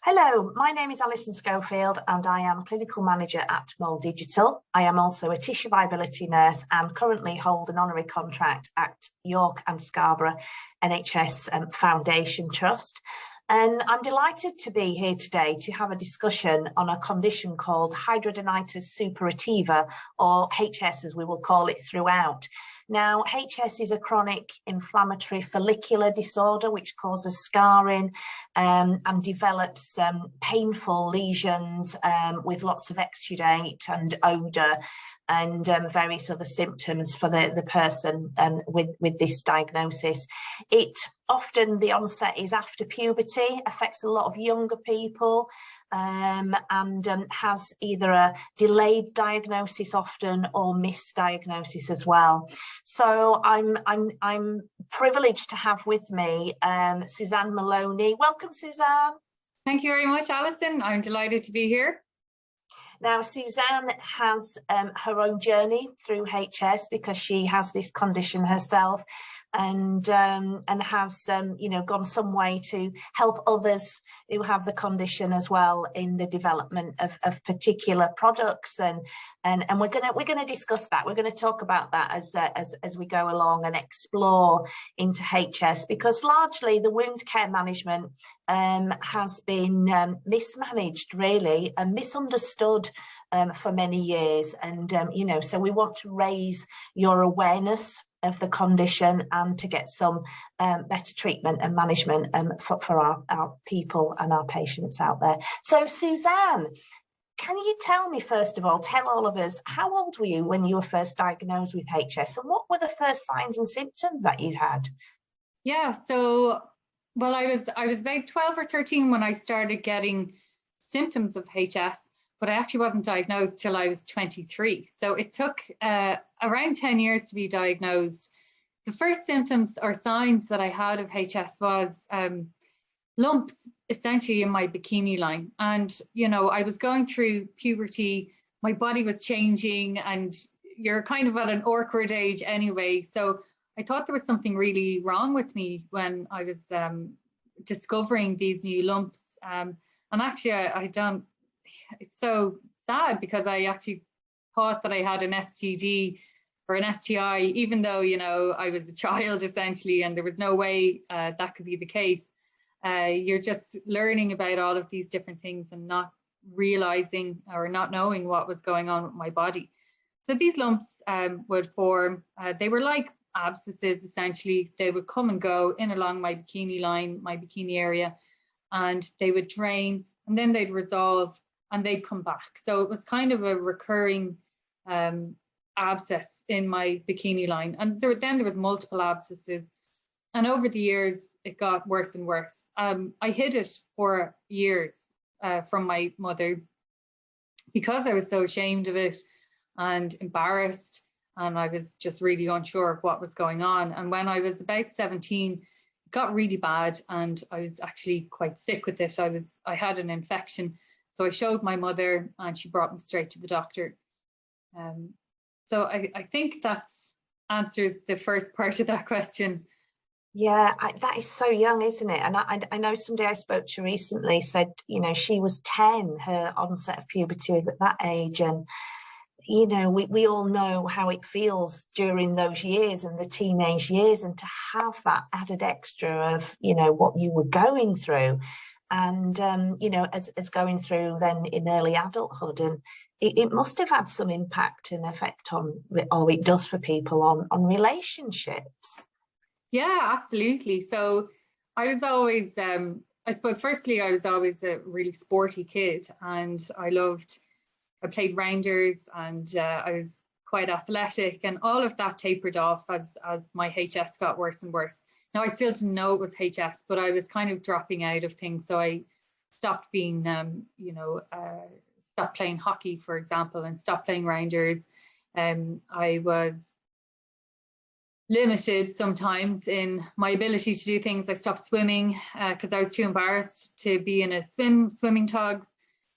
Hello, my name is Alison Schofield and I am Clinical Manager at Mole Digital. I am also a tissue viability nurse and currently hold an honorary contract at York and Scarborough NHS Foundation Trust. And I'm delighted to be here today to have a discussion on a condition called hidradenitis suppurativa, or HS as we will call it throughout. Now, HS is a chronic inflammatory follicular disorder which causes scarring and develops painful lesions with lots of exudate and odour and various other symptoms for the person with this diagnosis. The onset is after puberty, affects a lot of younger people, and has either a delayed diagnosis often or misdiagnosis as well. So I'm privileged to have with me Suzanne Maloney. Welcome, Suzanne. Thank you very much, Alison. I'm delighted to be here. Now, Suzanne has her own journey through HS because she has this condition herself, and has gone some way to help others who have the condition as well in the development of particular products, and we're gonna discuss that. We're going to talk about that as we go along and explore into HS, because largely the wound care management has been mismanaged really and misunderstood for many years, and so we want to raise your awareness of the condition and to get some better treatment and management for our people and our patients out there. So Suzanne, can you tell me, first of all, tell all of us, how old were you when you were first diagnosed with HS, and what were the first signs and symptoms that you had? Yeah, so, well, I was about 12 or 13 when I started getting symptoms of HS, but I actually wasn't diagnosed till I was 23. So it took around 10 years to be diagnosed. The first symptoms or signs that I had of HS was lumps essentially in my bikini line. And, I was going through puberty, my body was changing, and you're kind of at an awkward age anyway. So I thought there was something really wrong with me when I was discovering these new lumps. And actually, I don't. It's so sad because I actually thought that I had an STD or an STI, even though, I was a child essentially, and there was no way that could be the case. You're just learning about all of these different things and not realizing or not knowing what was going on with my body. So these lumps would form. They were like abscesses essentially. They would come and go in along my bikini line, my bikini area, and they would drain, and then they'd resolve and they'd come back. So it was kind of a recurring abscess in my bikini line. And there was multiple abscesses. And over the years, it got worse and worse. I hid it for years from my mother because I was so ashamed of it and embarrassed. And I was just really unsure of what was going on. And when I was about 17, it got really bad and I was actually quite sick with it. I had an infection. So I showed my mother and she brought me straight to the doctor. So I think that answers the first part of that question. Yeah, that is so young, isn't it? And I know somebody I spoke to recently said, she was 10, her onset of puberty was at that age. And, we all know how it feels during those years and the teenage years, and to have that added extra of, what you were going through. And, as going through then in early adulthood, and it must have had some impact and effect on, or it does for people, on relationships. Yeah, absolutely. So I was always, I suppose, firstly, I was always a really sporty kid, and I played rounders, and I was quite athletic, and all of that tapered off as my HS got worse and worse. Now, I still didn't know it was HS, but I was kind of dropping out of things. So I stopped being, stopped playing hockey, for example, and stopped playing rounders. I was limited sometimes in my ability to do things. I stopped swimming because I was too embarrassed to be in a swimming togs.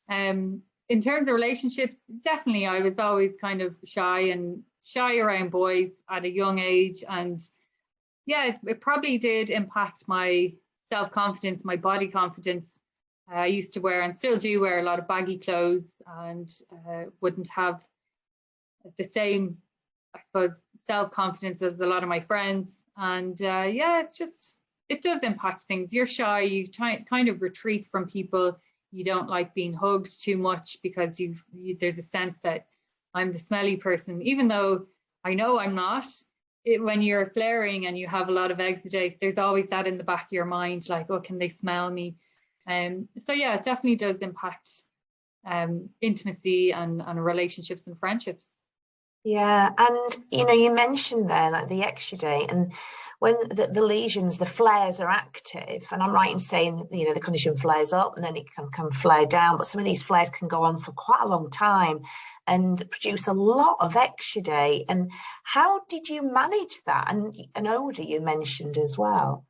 In terms of relationships, definitely I was always kind of shy around boys at a young age, and yeah, it probably did impact my self-confidence, my body confidence, I used to wear, and still do wear, a lot of baggy clothes, and wouldn't have the same, I suppose, self-confidence as a lot of my friends. And yeah, it does impact things. You're shy, you kind of retreat from people. You don't like being hugged too much because there's a sense that I'm the smelly person, even though I know I'm not. When you're flaring and you have a lot of exudate, there's always that in the back of your mind, like, oh, can they smell me? So yeah, it definitely does impact intimacy and relationships and friendships. Yeah, and you mentioned there like the exudate, and when the lesions, the flares are active, and I'm right in saying the condition flares up and then it can flare down, but some of these flares can go on for quite a long time and produce a lot of exudate. And how did you manage that? And an odour you mentioned as well.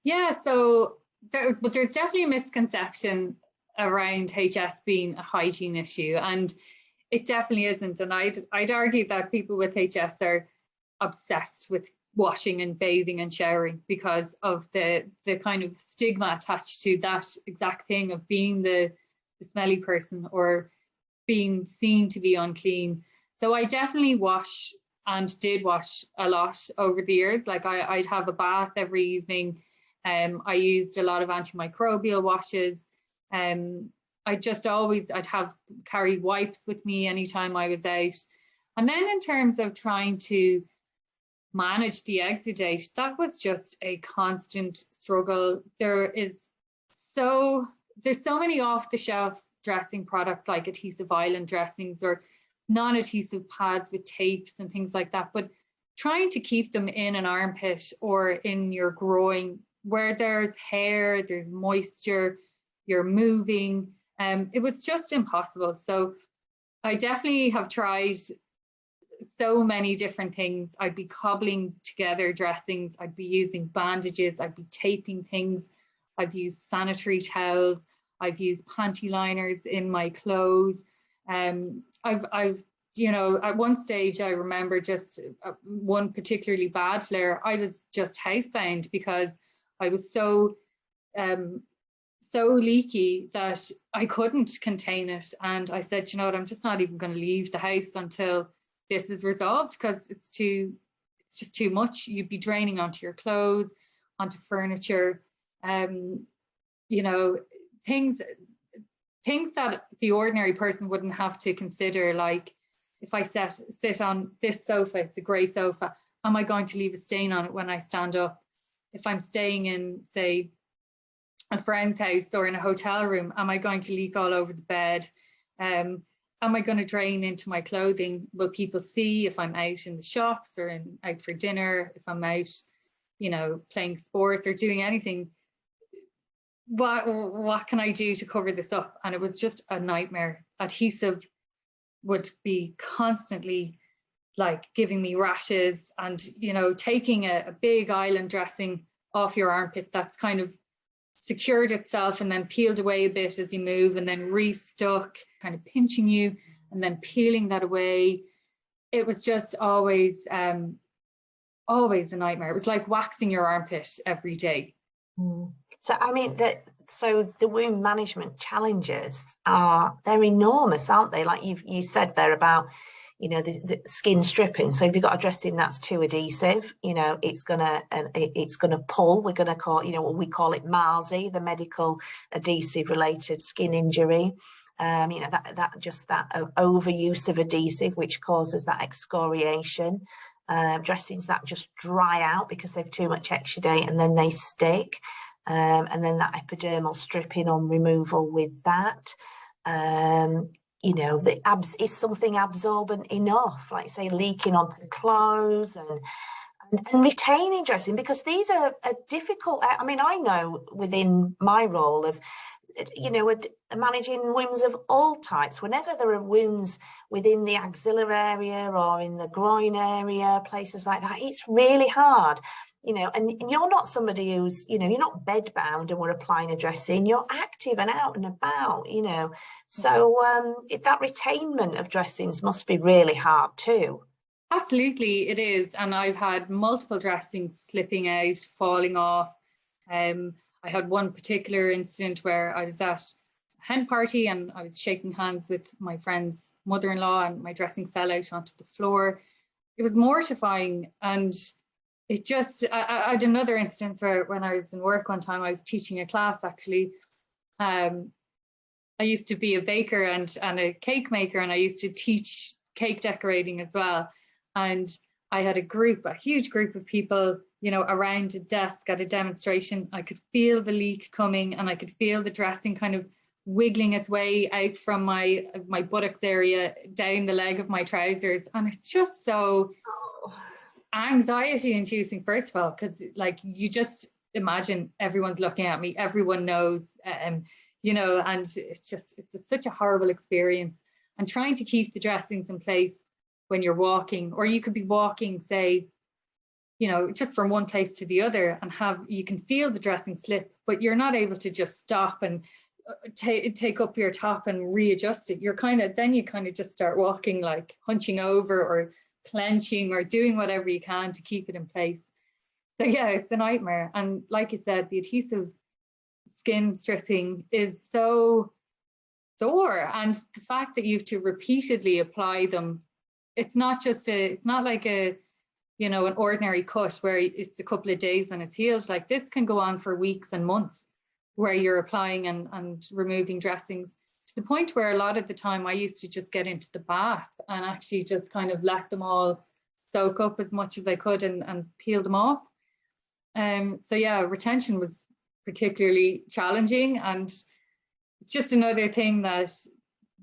Yeah, so there's definitely a misconception around HS being a hygiene issue, and it definitely isn't. And I'd argue that people with HS are obsessed with washing and bathing and showering because of the kind of stigma attached to that exact thing of being the smelly person or being seen to be unclean. So I definitely wash, and did wash a lot over the years. Like I'd have a bath every evening. I used a lot of antimicrobial washes. I'd carry wipes with me anytime I was out. And then in terms of trying to manage the exudate, that was just a constant struggle. There's so many off-the-shelf dressing products like adhesive island dressings or non-adhesive pads with tapes and things like that, but trying to keep them in an armpit or in your groin where there's hair, there's moisture, you're moving, it was just impossible. So I definitely have tried so many different things. I'd be cobbling together dressings, I'd be using bandages, I'd be taping things, I've used sanitary towels, I've used panty liners in my clothes. I've at one stage, I remember just one particularly bad flare, I was just housebound because I was so leaky that I couldn't contain it. And I said, you know what, I'm just not even going to leave the house until this is resolved, because it's just too much. You'd be draining onto your clothes, onto furniture, things that the ordinary person wouldn't have to consider. Like if I sit on this sofa, it's a grey sofa, am I going to leave a stain on it when I stand up? If I'm staying in, say, a friend's house or in a hotel room, am I going to leak all over the bed? Am I going to drain into my clothing? Will people see if I'm out in the shops or out for dinner, if I'm out, playing sports or doing anything? What can I do to cover this up? And it was just a nightmare. Adhesive would be constantly like giving me rashes, and taking a big island dressing off your armpit that's kind of secured itself and then peeled away a bit as you move, and then restuck, kind of pinching you and then peeling that away. It was just always a nightmare. It was like waxing your armpit every day. So I mean the wound management challenges they're enormous, aren't they? Like you said there about the skin stripping. So if you've got a dressing that's too adhesive, it's gonna pull. We're gonna call what we call it MARSI, the medical adhesive related skin injury. That overuse of adhesive, which causes that excoriation. Dressings that just dry out because they've too much exudate and then they stick. And then that epidermal stripping on removal with that. Is something absorbent enough, like say leaking onto clothes and retaining dressing, because these are difficult. I mean, I know within my role of managing wounds of all types, whenever there are wounds within the axillary area or in the groin area, places like that, it's really hard. And you're not somebody who's, you're not bedbound and we're applying a dressing, you're active and out and about, So that retainment of dressings must be really hard too. Absolutely, it is. And I've had multiple dressings slipping out, falling off. I had one particular incident where I was at a hen party and I was shaking hands with my friend's mother-in-law, and my dressing fell out onto the floor. It was mortifying. And it just, I had another instance where when I was in work one time, I was teaching a class actually. I used to be a baker and a cake maker, and I used to teach cake decorating as well. And I had a huge group of people, you know, around a desk at a demonstration. I could feel the leak coming, and I could feel the dressing kind of wiggling its way out from my buttocks area down the leg of my trousers. And it's just so anxiety inducing, first of all, because like you just imagine everyone's looking at me, everyone knows, you know, and it's such a horrible experience. And trying to keep the dressings in place when you're walking, or you could be walking, say, you know, just from one place to the other, and you can feel the dressing slip, but you're not able to just stop and take up your top and readjust it. You kind of just start walking, like hunching over or clenching or doing whatever you can to keep it in place. So yeah, it's a nightmare. And like you said, the adhesive skin stripping is so sore, and the fact that you have to repeatedly apply them, it's not like a, you know, an ordinary cut where it's a couple of days and it's healed. Like this can go on for weeks and months, where you're applying and removing dressings, to the point where a lot of the time I used to just get into the bath and actually just kind of let them all soak up as much as I could and peel them off. So yeah, retention was particularly challenging, and it's just another thing that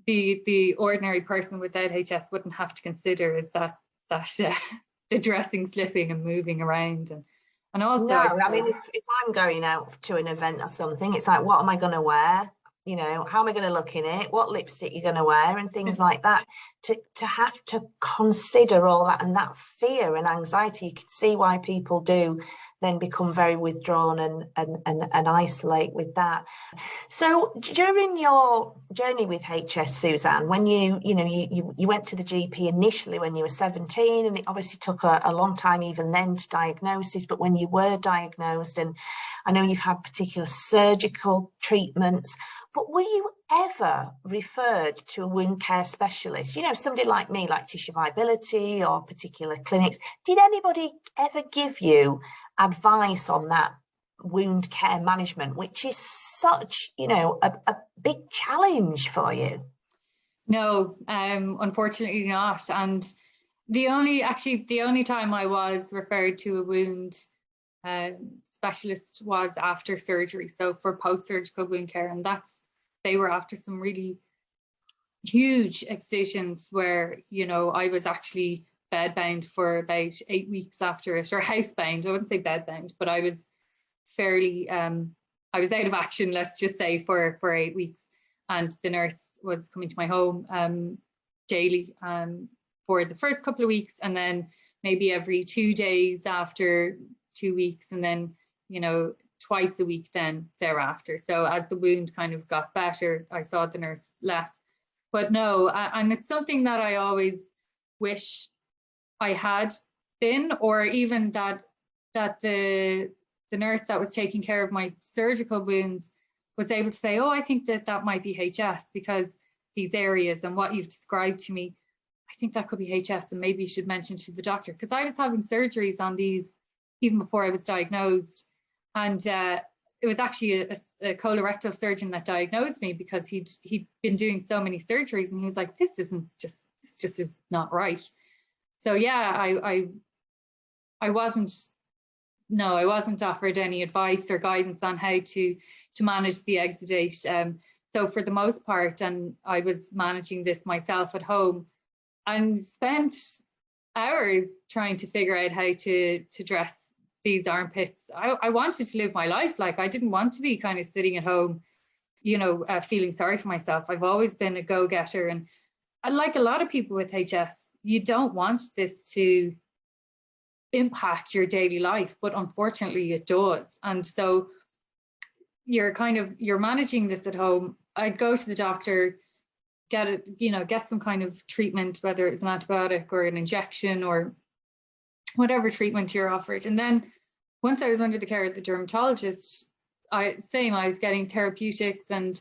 the ordinary person without HS wouldn't have to consider, is that the dressing slipping and moving around. And also, no, I mean, if I'm going out to an event or something, it's like, what am I going to wear? You know, how am I going to look in it? What lipstick you're going to wear, and things like that. To have to consider all that, and that fear and anxiety, you can see why people do then become very withdrawn and isolate with that. So during your journey with HS, Suzanne, when you went to the GP initially when you were 17, and it obviously took a long time even then to diagnosis, but when you were diagnosed, and I know you've had particular surgical treatments, but were you ever referred to a wound care specialist? You know, somebody like me, like Tissue Viability or particular clinics. Did anybody ever give you advice on that wound care management, which is such, you know, a big challenge for you? No, unfortunately not. And the only time I was referred to a wound specialist was after surgery, so for post-surgical wound care, and they were after some really huge excisions where, you know, I was actually bedbound for about 8 weeks after it, or housebound. I wouldn't say bedbound, but I was fairly I was out of action, let's just say, for 8 weeks, and the nurse was coming to my home daily for the first couple of weeks, and then maybe every 2 days after 2 weeks, and then, you know, twice a week then thereafter. So as the wound kind of got better, I saw the nurse less. But no, and it's something that I always wish I had been, or even that the nurse that was taking care of my surgical wounds was able to say, oh, I think that might be HS, because these areas and what you've described to me, I think that could be HS, and maybe you should mention to the doctor, because I was having surgeries on these even before I was diagnosed. And it was actually a colorectal surgeon that diagnosed me, because he'd been doing so many surgeries, and he was like, this just is not right. So yeah, I wasn't offered any advice or guidance on how to manage the exudate. So for the most part, and I was managing this myself at home, and spent hours trying to figure out how to dress these armpits. I wanted to live my life. Like, I didn't want to be kind of sitting at home, you know, feeling sorry for myself. I've always been a go-getter, and like a lot of people with HS, you don't want this to impact your daily life, but unfortunately it does. And so you're managing this at home. I'd go to the doctor, get some kind of treatment, whether it's an antibiotic or an injection or whatever treatment you're offered. And then once I was under the care of the dermatologist, I was getting therapeutics and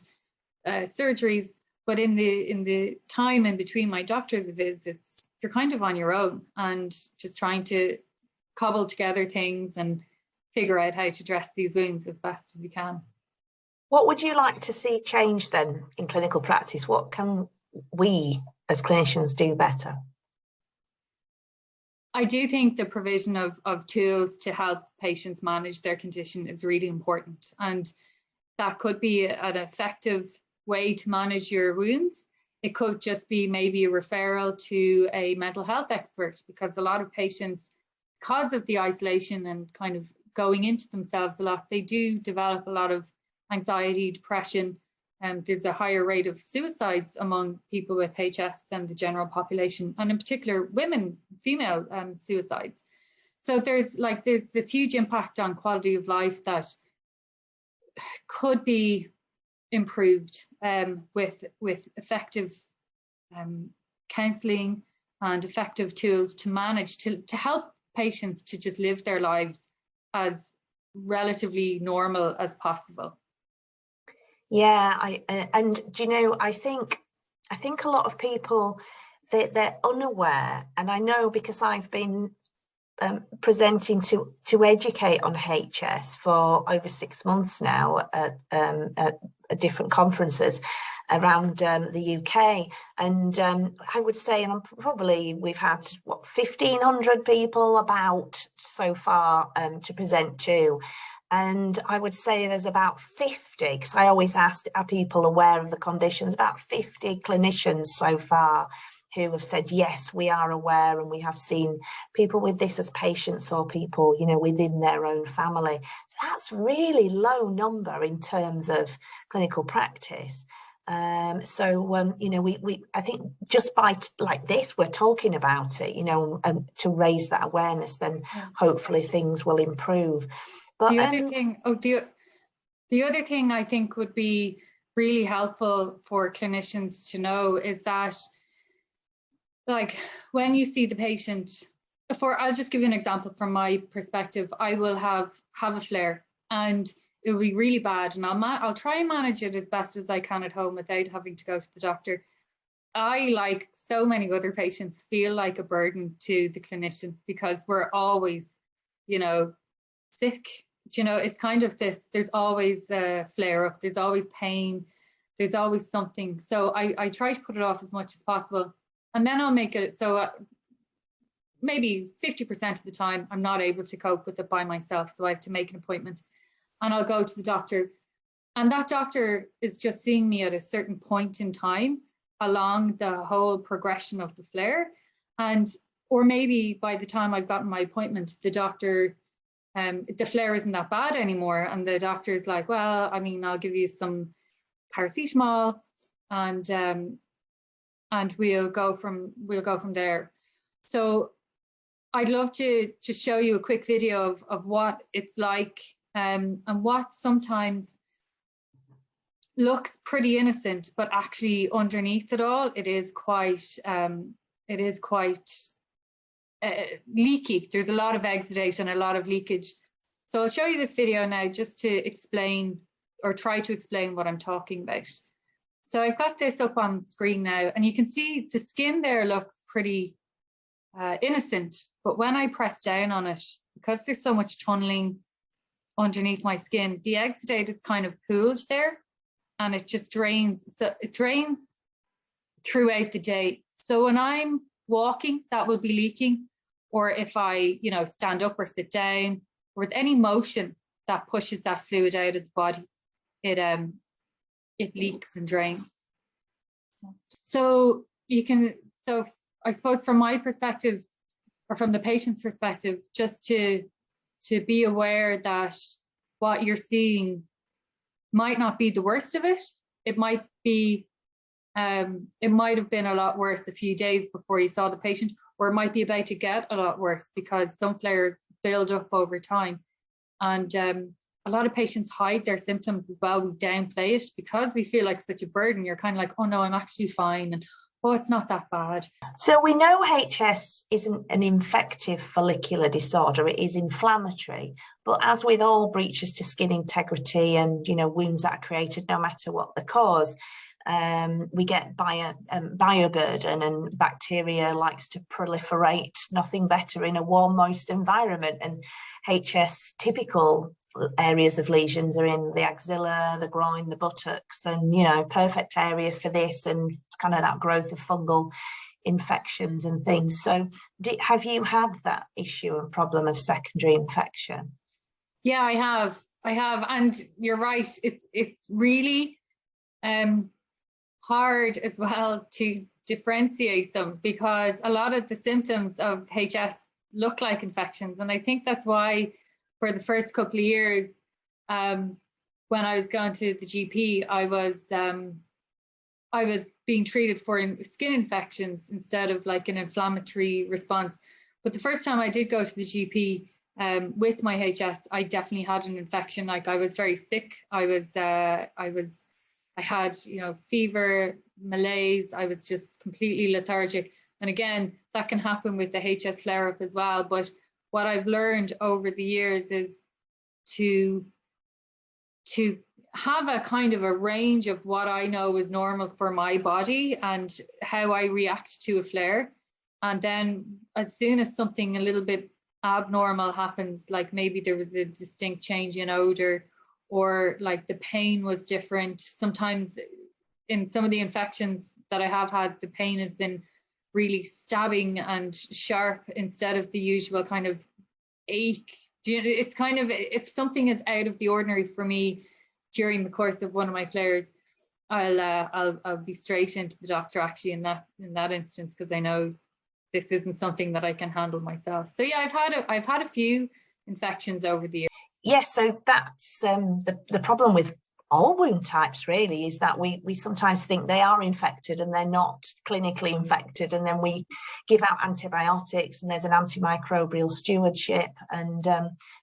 surgeries, but in the time in between my doctor's visits, you're kind of on your own and just trying to cobble together things and figure out how to dress these wounds as best as you can. What would you like to see change then in clinical practice? What can we as clinicians do better? I do think the provision of tools to help patients manage their condition is really important. And that could be an effective way to manage your wounds. It could just be maybe a referral to a mental health expert, because a lot of patients, because of the isolation and kind of going into themselves a lot, they do develop a lot of anxiety, depression, and there's a higher rate of suicides among people with HS than the general population, and in particular women, female suicides. So there's this huge impact on quality of life that could be improved with effective counselling and effective tools to manage, to help patients to just live their lives as relatively normal as possible. Yeah, and do you know, I think a lot of people, they're unaware, and I know because I've been presenting to educate on HS for over 6 months now at different conferences around the UK, and I would say, and we've had 1,500 people about so far to present to. And I would say there's about 50, because I always ask, are people aware of the conditions? About 50 clinicians so far who have said, yes, we are aware, and we have seen people with this as patients or people, you know, within their own family. So that's really low number in terms of clinical practice. You know, I think just by like this, we're talking about it, you know, to raise that awareness, then hopefully things will improve. But the other thing I think would be really helpful for clinicians to know is that, like, when you see the patient, I'll just give you an example from my perspective. I will have a flare and it will be really bad, and I'll try and manage it as best as I can at home without having to go to the doctor. I, like so many other patients, feel like a burden to the clinician because we're always, you know, sick. You know, it's kind of this, there's always a flare up, there's always pain, there's always something. So I try to put it off as much as possible. And then I'll make it so maybe 50% of the time I'm not able to cope with it by myself. So I have to make an appointment and I'll go to the doctor. And that doctor is just seeing me at a certain point in time along the whole progression of the flare. Or maybe by the time I've gotten my appointment, the doctor, the flare isn't that bad anymore, and the doctor is like, well, I mean, I'll give you some paracetamol, and we'll go from there. So I'd love to just show you a quick video of what it's like, and what sometimes looks pretty innocent, but actually underneath it all, it is quite leaky. There's a lot of exudate and a lot of leakage. So I'll show you this video now just to explain, or try to explain, what I'm talking about. So I've got this up on screen now, and you can see the skin there looks pretty innocent, but when I press down on it, because there's so much tunneling underneath my skin, the exudate is kind of pooled there, and it just drains. So it drains throughout the day. So when I'm walking, that will be leaking, or if I, you know, stand up or sit down, or with any motion that pushes that fluid out of the body, it leaks and drains. So I suppose from my perspective, or from the patient's perspective, just to be aware that what you're seeing might not be the worst of it. It might be, it might have been a lot worse a few days before you saw the patient, or it might be about to get a lot worse because some flares build up over time. And a lot of patients hide their symptoms as well. We downplay it because we feel like such a burden. You're kind of like, oh no, I'm actually fine. And Oh, it's not that bad. So we know HS isn't an infective follicular disorder, it is inflammatory. But as with all breaches to skin integrity and, you know, wounds that are created no matter what the cause, we get bioburden, and bacteria likes to proliferate. Nothing better in a warm, moist environment. And HS typical areas of lesions are in the axilla, the groin, the buttocks, and, you know, perfect area for this and kind of that growth of fungal infections and things. So have you had that issue and problem of secondary infection? Yeah, I have, and you're right, it's really hard as well to differentiate them, because a lot of the symptoms of HS look like infections. And I think that's why for the first couple of years, when I was going to the GP, I was being treated for skin infections instead of like an inflammatory response. But the first time I did go to the GP with my HS, I definitely had an infection. Like, I was very sick. I had, you know, fever, malaise. I was just completely lethargic. And again, that can happen with the HS flare-up as well. But what I've learned over the years is to have a kind of a range of what I know is normal for my body and how I react to a flare. And then as soon as something a little bit abnormal happens, like maybe there was a distinct change in odor, or like the pain was different. Sometimes in some of the infections that I have had, the pain has been really stabbing and sharp instead of the usual kind of ache. It's kind of, if something is out of the ordinary for me during the course of one of my flares, I'll be straight into the doctor actually in that instance, because I know this isn't something that I can handle myself. So yeah, I've had a few infections over the years. Yeah, so that's the problem with all wound types really, is that we sometimes think they are infected and they're not clinically infected, and then we give out antibiotics and there's an antimicrobial stewardship. And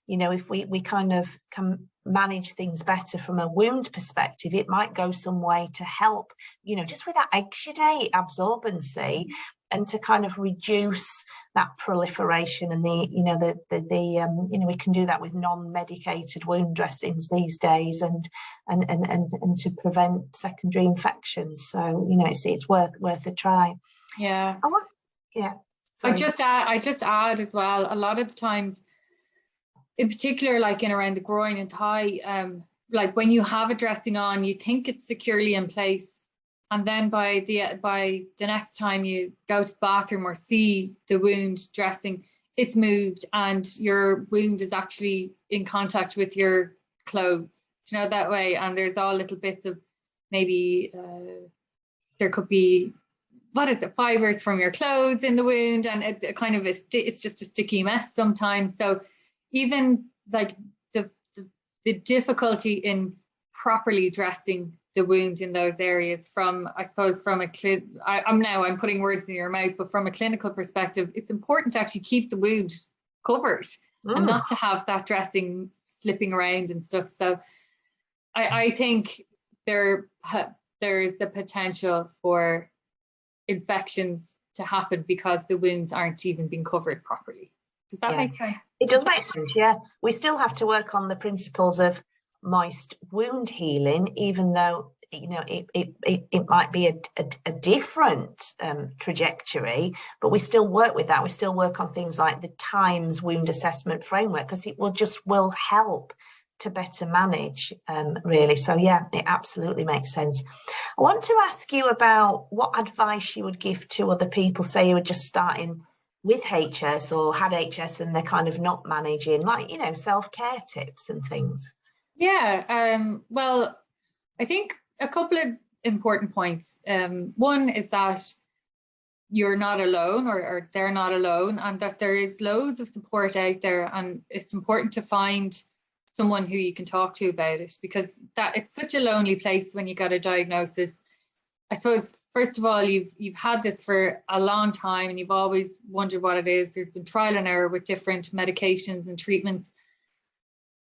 you know, if we kind of can manage things better from a wound perspective, it might go some way to help, you know, just with that exudate absorbency, and to kind of reduce that proliferation. And you know, we can do that with non-medicated wound dressings these days, and to prevent secondary infections. So, you know, it's worth a try. Yeah. Yeah. I just add as well, a lot of the times, in particular, like in around the groin and thigh, like when you have a dressing on, you think it's securely in place, and then by the next time you go to the bathroom or see the wound dressing, it's moved and your wound is actually in contact with your clothes, you know, that way. And there's all little bits of maybe there could be, what is it, fibers from your clothes in the wound, and it kind of it's just a sticky mess sometimes. So even like the difficulty in properly dressing the wound in those areas, from, I suppose, from I'm putting words in your mouth, but from a clinical perspective, it's important to actually keep the wound covered and not to have that dressing slipping around and stuff. So I think there's the potential for infections to happen because the wounds aren't even being covered properly. Does that make sense? It does make sense, yeah. We still have to work on the principles of moist wound healing, even though, you know, it might be a different trajectory, but we still work with that. We still work on things like the Times wound assessment framework, because it will help to better manage, really. So yeah, it absolutely makes sense. I want to ask you about what advice you would give to other people, say you were just starting with HS or had HS and they're kind of not managing, like, you know, self-care tips and things. Yeah, well, I think a couple of important points. One is that you're not alone, or they're not alone, and that there is loads of support out there, and it's important to find someone who you can talk to about it, because that it's such a lonely place when you got a diagnosis. I suppose, first of all, you've had this for a long time and you've always wondered what it is. There's been trial and error with different medications and treatments.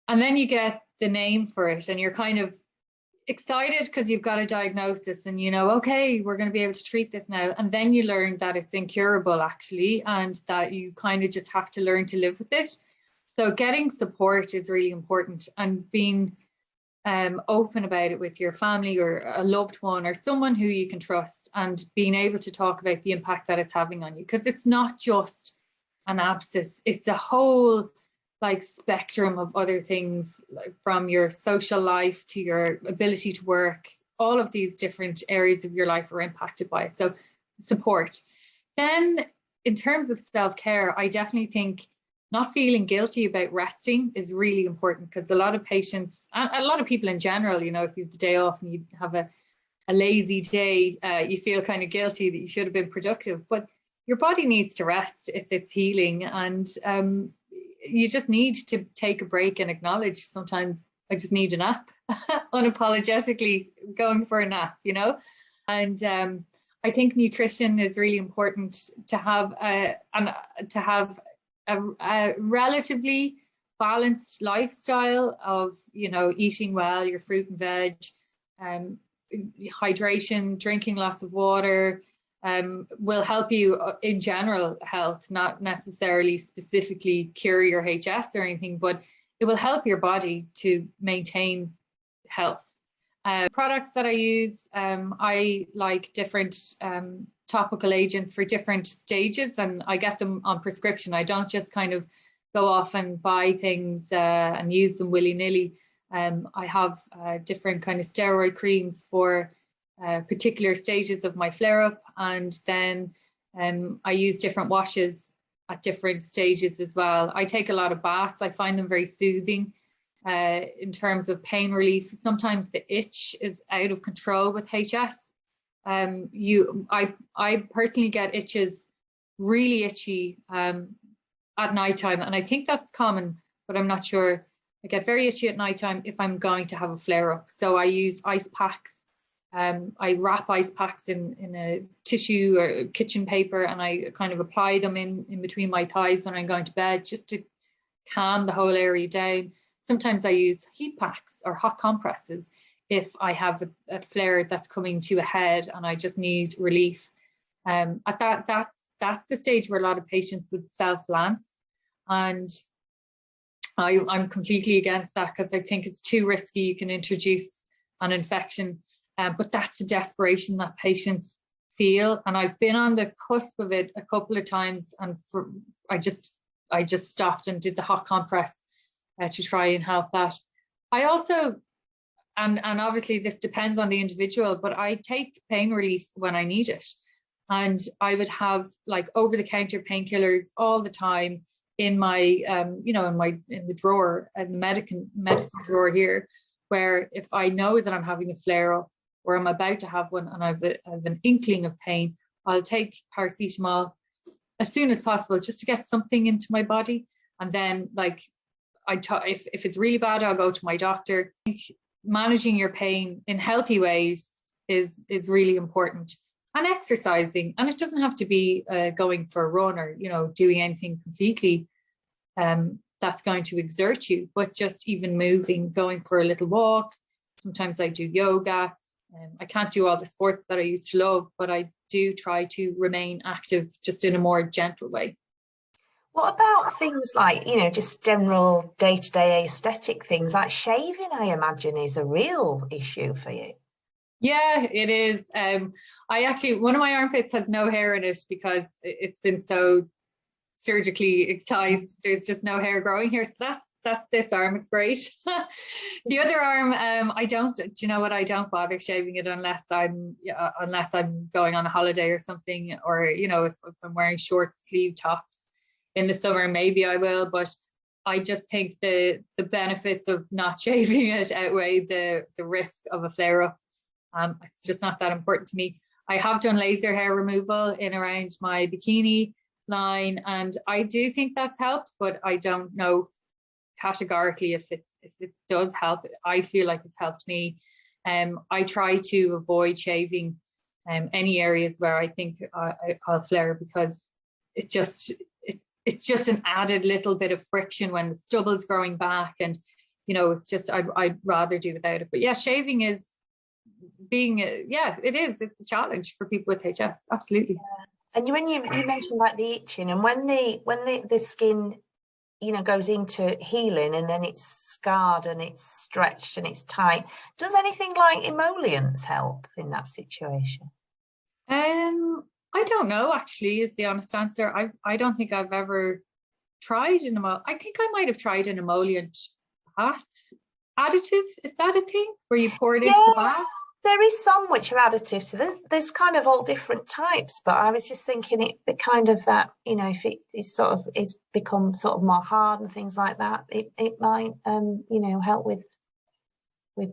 And then you get the name for it and you're kind of, excited because you've got a diagnosis and you know, okay, we're going to be able to treat this now. And then you learn that it's incurable actually, and that you kind of just have to learn to live with it. So getting support is really important, and being open about it with your family or a loved one or someone who you can trust, and being able to talk about the impact that it's having on you, because it's not just an abscess, it's a whole like spectrum of other things, like from your social life to your ability to work. All of these different areas of your life are impacted by it. So support. Then in terms of self-care, I definitely think not feeling guilty about resting is really important, because a lot of patients, a lot of people in general, you know, if you have the day off and you have a lazy day, you feel kind of guilty that you should have been productive, but your body needs to rest if it's healing. And you just need to take a break and acknowledge, sometimes I just need a nap, unapologetically going for a nap, you know. And I think nutrition is really important to have a relatively balanced lifestyle of, you know, eating well, your fruit and veg, hydration, drinking lots of water, will help you in general health, not necessarily specifically cure your HS or anything, but it will help your body to maintain health. Products that I use, I like different topical agents for different stages, and I get them on prescription. I don't just kind of go off and buy things and use them willy-nilly. I have different kind of steroid creams for particular stages of my flare-up, and then I use different washes at different stages as well. I take a lot of baths. I find them very soothing in terms of pain relief. Sometimes the itch is out of control with HS. I personally get itches, really itchy at nighttime, and I think that's common, but I'm not sure. I get very itchy at nighttime if I'm going to have a flare-up. So I use ice packs. I wrap ice packs in a tissue or kitchen paper, and I kind of apply them in between my thighs when I'm going to bed, just to calm the whole area down. Sometimes I use heat packs or hot compresses if I have a flare that's coming to a head and I just need relief. That's the stage where a lot of patients would self-lance, and I'm completely against that, because I think it's too risky. You can introduce an infection. But that's the desperation that patients feel, and I've been on the cusp of it a couple of times, and I just stopped and did the hot compress to try and help that. I also, and obviously this depends on the individual, but I take pain relief when I need it, and I would have like over-the-counter painkillers all the time in my you know, in the drawer, in the medicine drawer here, where if I know that I'm having a flare-up or I'm about to have one and I have an inkling of pain, I'll take paracetamol as soon as possible just to get something into my body. And then, like, if it's really bad, I'll go to my doctor. I think managing your pain in healthy ways is really important. And exercising, and it doesn't have to be going for a run or, you know, doing anything completely that's going to exert you, but just even moving, going for a little walk. Sometimes I do yoga. I can't do all the sports that I used to love, but I do try to remain active just in a more gentle way. What about things like, you know, just general day-to-day aesthetic things like shaving, I imagine, is a real issue for you? Yeah, it is. I actually, one of my armpits has no hair in it because it's been so surgically excised. There's just no hair growing here. So that's this arm. It's great. The other arm, I don't. Do you know what? I don't bother shaving it unless I'm going on a holiday or something, or, you know, if I'm wearing short sleeve tops in the summer, maybe I will. But I just think the benefits of not shaving it outweigh the risk of a flare up. It's just not that important to me. I have done laser hair removal in around my bikini line, and I do think that's helped, but I don't know categorically if it does help. I feel like it's helped me. I try to avoid shaving any areas where I think I'll flare, because it's just an added little bit of friction when the stubble's growing back, and, you know, it's just I'd rather do without it. But yeah, shaving is yeah, it's a challenge for people with HS, absolutely. And when you mentioned like the itching, and when the skin, you know, goes into healing and then it's scarred and it's stretched and it's tight, does anything like emollients help in that situation? I don't know, actually, is the honest answer. I don't think I've ever tried an emollient. I think I might have tried an emollient bath additive. Is that a thing where you pour it into the bath? There is some which are additives. So there's kind of all different types, but I was just thinking the kind of that, you know, if it is sort of, it's become sort of more hard and things like that, it might you know, help with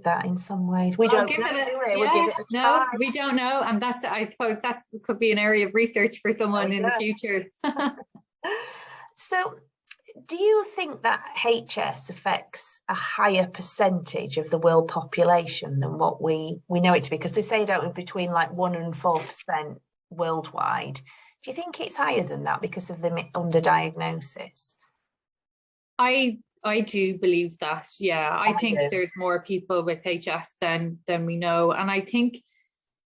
that in some ways. We don't know, do we? We'll give it a try. No, we don't know, and that's, I suppose, could be an area of research for someone in the future. So, do you think that HS affects a higher percentage of the world population than what we know it to be? Because they say, don't we, between like 1% and 4% worldwide. Do you think it's higher than that because of the underdiagnosis? I do believe that. Yeah, I think there's more people with HS than we know, and I think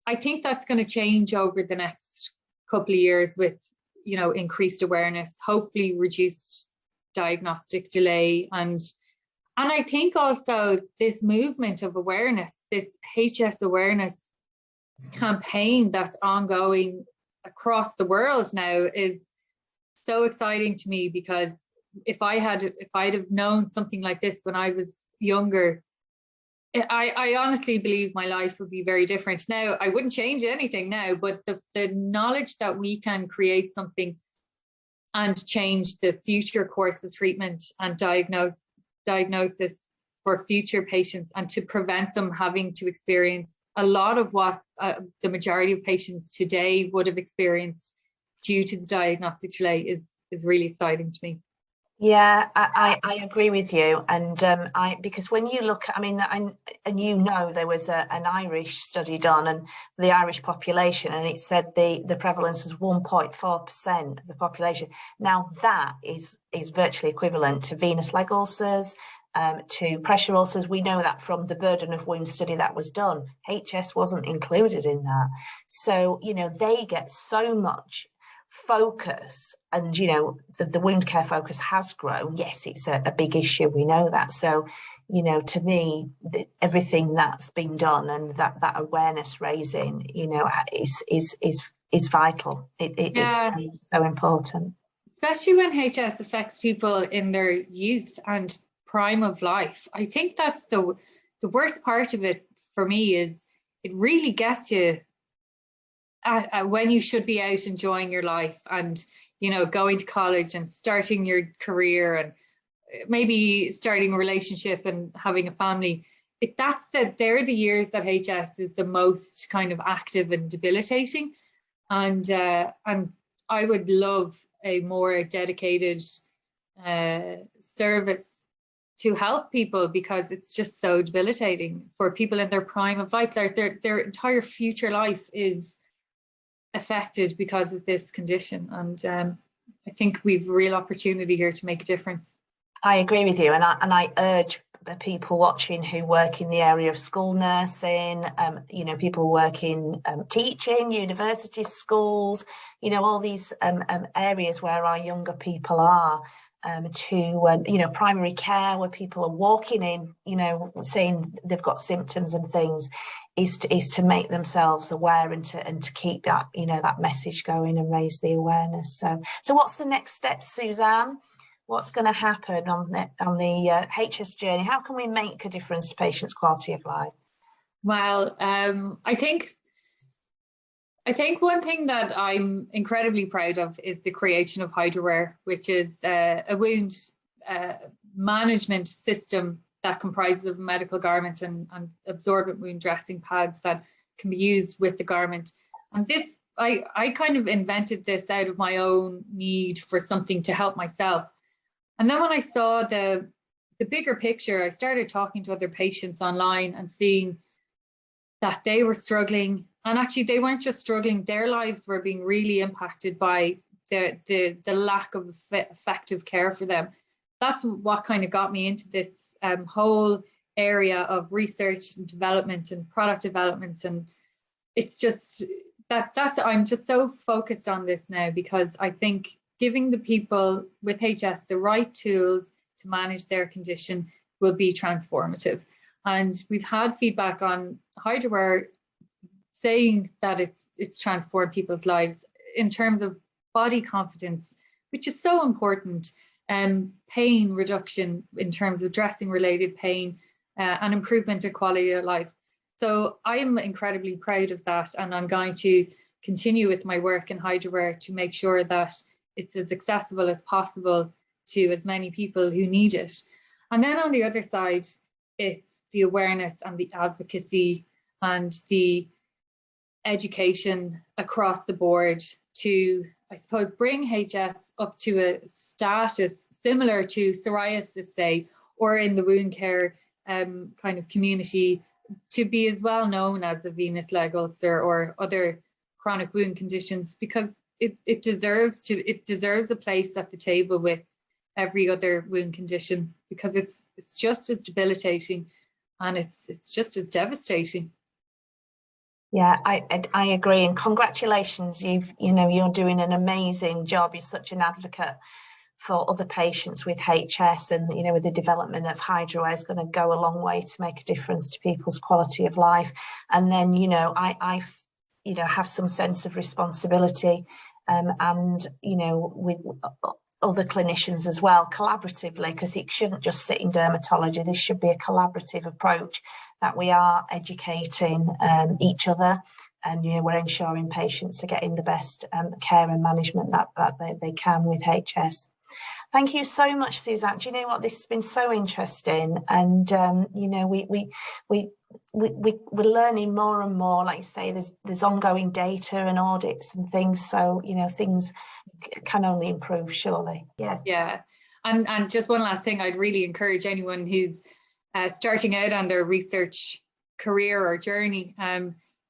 that's going to change over the next couple of years with, you know, increased awareness, hopefully reduced diagnostic delay, and I think also this movement of awareness, this HS awareness campaign that's ongoing across the world now is so exciting to me, because if I'd have known something like this when I was younger, I honestly believe my life would be very different now. I wouldn't change anything now, but the knowledge that we can create something and change the future course of treatment and diagnosis for future patients, and to prevent them having to experience a lot of what the majority of patients today would have experienced due to the diagnostic delay is really exciting to me. Yeah, I agree with you, and because when you look, I mean, and you know, there was an Irish study done, and the Irish population, and it said the prevalence was 1.4% of the population. Now that is virtually equivalent to venous leg ulcers, to pressure ulcers. We know that from the burden of wound study that was done. HS wasn't included in that, so you know they get so much focus, and you know the wound care focus has grown. Yes, it's a big issue, we know that. So you know, to me, everything that's been done and that awareness raising, you know, is vital. It's so important, especially when HS affects people in their youth and prime of life. I think that's the worst part of it for me, is it really gets you when you should be out enjoying your life and, you know, going to college and starting your career and maybe starting a relationship and having a family. They're the years that HS is the most kind of active and debilitating. And I would love a more dedicated service to help people, because it's just so debilitating for people in their prime of life. Their entire future life is affected because of this condition, and I think we've a real opportunity here to make a difference. I agree with you, and I urge people watching who work in the area of school nursing, you know, people working teaching, university schools, you know, all these areas where our younger people are, to you know, primary care, where people are walking in, you know, saying they've got symptoms and things, is to make themselves aware and to keep that, you know, that message going and raise the awareness. So what's the next step, Suzanne? What's going to happen on the HS journey? How can we make a difference to patients' quality of life? Well, I think one thing that I'm incredibly proud of is the creation of HydroWear, which is a wound management system that comprises of a medical garment and absorbent wound dressing pads that can be used with the garment. And this, I kind of invented this out of my own need for something to help myself. And then when I saw the bigger picture, I started talking to other patients online and seeing that they were struggling. And actually, they weren't just struggling, their lives were being really impacted by the lack of effective care for them. That's what kind of got me into this whole area of research and development and product development. And it's just I'm just so focused on this now, because I think giving the people with HS the right tools to manage their condition will be transformative. And we've had feedback on HydroWare saying that it's transformed people's lives in terms of body confidence, which is so important, pain reduction in terms of dressing related pain, and improvement in quality of life. So I'm incredibly proud of that, and I'm going to continue with my work in HydroWare to make sure that it's as accessible as possible to as many people who need it. And then on the other side, it's the awareness and the advocacy and the education across the board to, I suppose, bring HS up to a status similar to psoriasis, say, or in the wound care kind of community, to be as well known as a venous leg ulcer or other chronic wound conditions, because it deserves a place at the table with every other wound condition, because it's just as debilitating and it's just as devastating. Yeah, I agree, and congratulations. You're doing an amazing job. You're such an advocate for other patients with HS, and with the development of HydroWare is going to go a long way to make a difference to people's quality of life. And then I have some sense of responsibility, and with other clinicians as well, collaboratively, because it shouldn't just sit in dermatology. This should be a collaborative approach, that we are educating each other, and we're ensuring patients are getting the best care and management that they can with HS. Thank you so much, Suzanne. Do you know what? This has been so interesting, and we're learning more and more. Like you say, there's ongoing data and audits and things, so things can only improve, surely. Yeah. And just one last thing, I'd really encourage anyone who's starting out on their research career or journey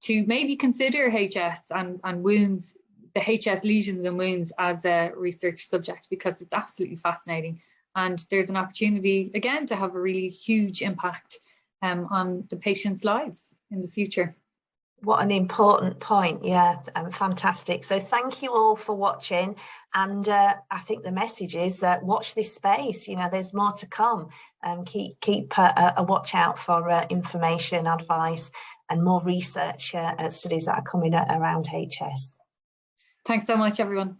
to maybe consider HS and wounds, the HS lesions and wounds, as a research subject, because it's absolutely fascinating, and there's an opportunity again to have a really huge impact on the patients' lives in the future. What an important point. Yeah, fantastic. So thank you all for watching, and I think the message is watch this space. There's more to come. Keep a watch out for information, advice, and more research studies that are coming around HS. Thanks so much, everyone.